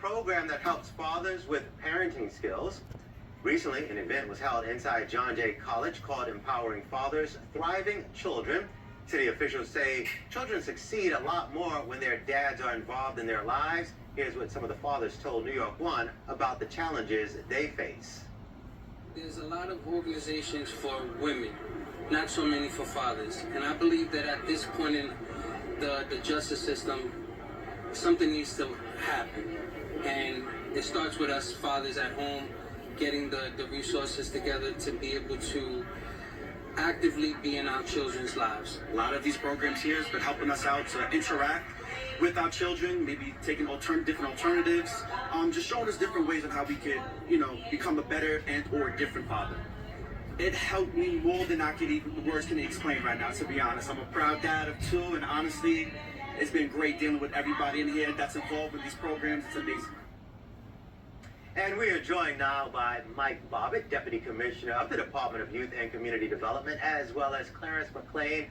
program that helps fathers with parenting skills. Recently, an event was held inside John Jay College called Empowering Fathers, Thriving Children. City officials say children succeed a lot more when their dads are involved in their lives. Here's what some of the fathers told New York One about the challenges they face. There's a lot of organizations for women, not so many for fathers. And I believe that at this point in the justice system, something needs to happen. And it starts with us fathers at home getting the resources together to be able to actively be in our children's lives. A lot of these programs here has been helping us out to interact with our children, maybe taking different alternatives, just showing us different ways on how we could, become a better and or different father. It helped me more than the words can explain right now, to be honest. I'm a proud dad of two, and honestly, it's been great dealing with everybody in here that's involved with these programs. It's amazing. And we are joined now by Mike Bobbitt, Deputy Commissioner of the Department of Youth and Community Development, as well as Clarence McLean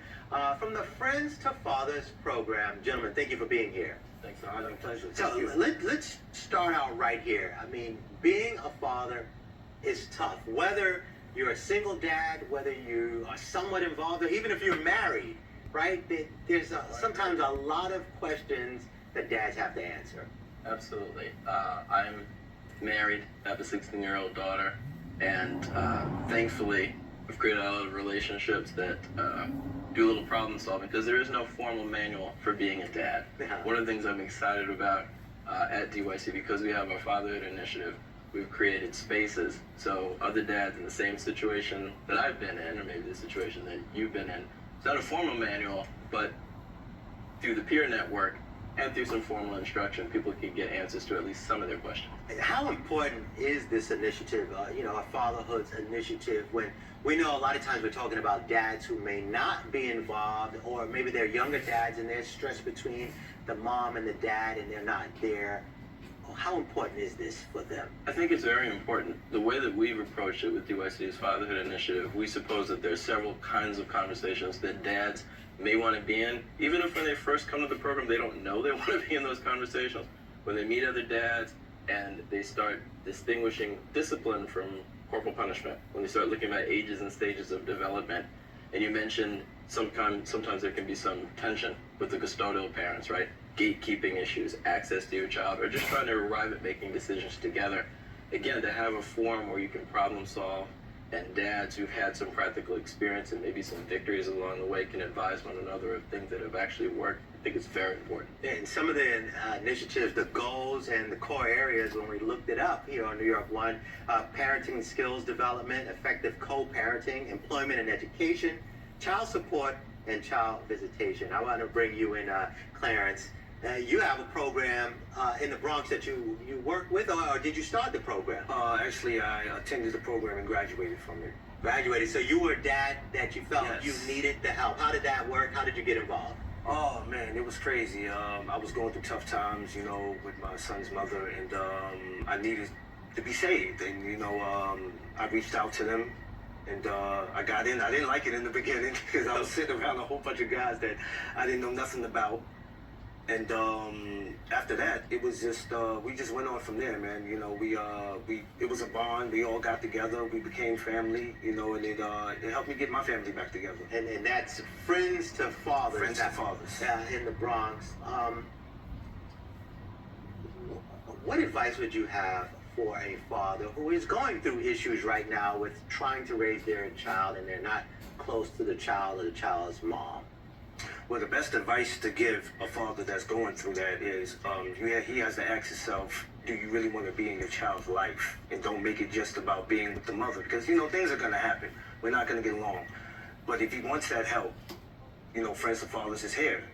from the Friends to Fathers program. Gentlemen, thank you for being here. Thanks for having me. Pleasure. So let's start out right here. I mean, being a father is tough. Whether you're a single dad, whether you are somewhat involved, or even if you're married, right? There's sometimes a lot of questions that dads have to answer. Absolutely. I'm married, I have a 16-year-old daughter, and thankfully I've created a lot of relationships that do a little problem solving, because there is no formal manual for being a dad. One of the things I'm excited about at DYCD, because we have our Fatherhood initiative, we've created spaces so other dads in the same situation that I've been in, or maybe the situation that you've been in, it's not a formal manual, but through the peer network and through some formal instruction, people can get answers to at least some of their questions. How important is this initiative, a fatherhood initiative, when we know a lot of times we're talking about dads who may not be involved, or maybe they're younger dads and they're stretched between the mom and the dad and they're not there? How important is this for them? I think it's very important. The way that we've approached it with DYCD's Fatherhood Initiative, we suppose that there's several kinds of conversations that dads may want to be in. Even if when they first come to the program, they don't know they want to be in those conversations. When they meet other dads and they start distinguishing discipline from corporal punishment, when they start looking at ages and stages of development, and you mentioned sometimes there can be some tension with the custodial parents, right? Gatekeeping issues, access to your child, or just trying to arrive at making decisions together. Again, to have a forum where you can problem solve, and dads who've had some practical experience and maybe some victories along the way can advise one another of things that have actually worked. I think it's very important. And some of the initiatives, the goals and the core areas, when we looked it up here on New York One, parenting skills development, effective co-parenting, employment and education, child support, and child visitation. I want to bring you in, Clarence. You have a program in the Bronx that you work with, or did you start the program? Actually, I attended the program and graduated from it. Graduated. So you were a dad that you felt Yes. you needed the help. How did that work? How did you get involved? Oh man, it was crazy. I was going through tough times, with my son's mother, and I needed to be saved. And I reached out to them, and I got in. I didn't like it in the beginning because I was sitting around a whole bunch of guys that I didn't know nothing about. And after that, it was just we just went on from there, man. It was a bond. We all got together. We became family, and it helped me get my family back together. And that's Friends to Fathers. Friends to Fathers. In the Bronx. What advice would you have for a father who is going through issues right now with trying to raise their child and they're not close to the child or the child's mom? Well, the best advice to give a father that's going through that is he has to ask himself, do you really want to be in your child's life? And don't make it just about being with the mother, because, things are going to happen. We're not going to get along. But if he wants that help, Friends to Fathers is here.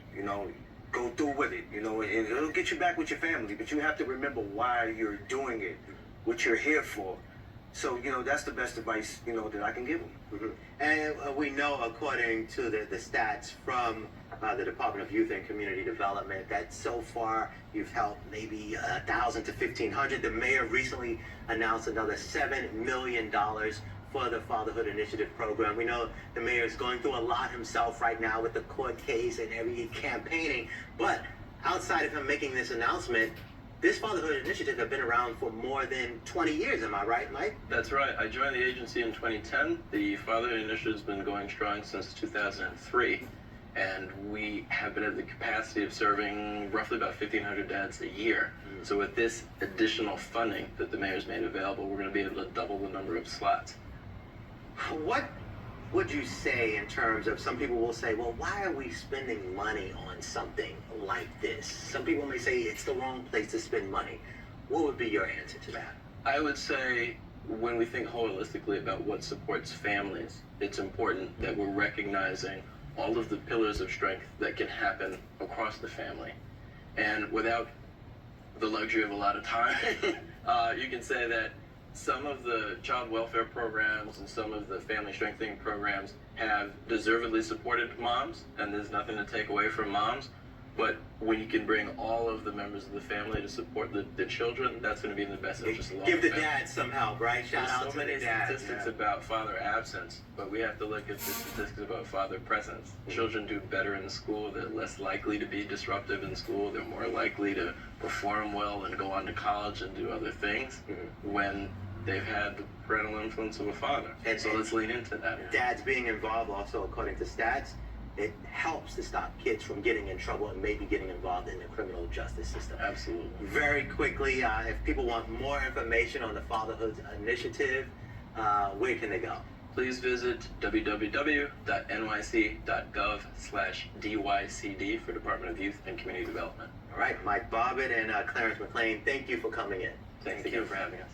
Go through with it, and it'll get you back with your family. But you have to remember why you're doing it, what you're here for. So, that's the best advice, that I can give them. Mm-hmm. And we know, according to the stats from the Department of Youth and Community Development, that so far you've helped maybe 1,000 to 1,500. The mayor recently announced another $7 million for the Fatherhood Initiative program. We know the mayor is going through a lot himself right now with the court case and every campaigning. But outside of him making this announcement, this fatherhood initiative have been around for more than 20 years. Am I right, Mike? That's right. I joined the agency in 2010. The Fatherhood Initiative has been going strong since 2003. And we have been at the capacity of serving roughly about 1,500 dads a year. So with this additional funding that the mayor's made available, we're going to be able to double the number of slots. What would you say in terms of, some people will say, well, why are we spending money on something like this? Some people may say it's the wrong place to spend money. What would be your answer to that? I would say when we think holistically about what supports families, it's important that we're recognizing all of the pillars of strength that can happen across the family. And without the luxury of a lot of time, you can say that some of the child welfare programs and some of the family strengthening programs have deservedly supported moms, and there's nothing to take away from moms. But when you can bring all of the members of the family to support the children, that's going to be in the best interest of the Give the family. dads some help, right? Shout There's out so to many the dads. statistics about father absence, but we have to look at the statistics about father presence. Children do better in school. They're less likely to be disruptive in school. They're more likely to perform well and go on to college and do other things when they've had the parental influence of a father. And so let's lean into that. Dads being involved also, according to stats, it helps to stop kids from getting in trouble and maybe getting involved in the criminal justice system. Absolutely. Very quickly, if people want more information on the Fatherhood Initiative, where can they go? Please visit www.nyc.gov/DYCD for Department of Youth and Community Development. All right, Mike Bobbitt and Clarence McLean, thank you for coming in. Thank you for having us.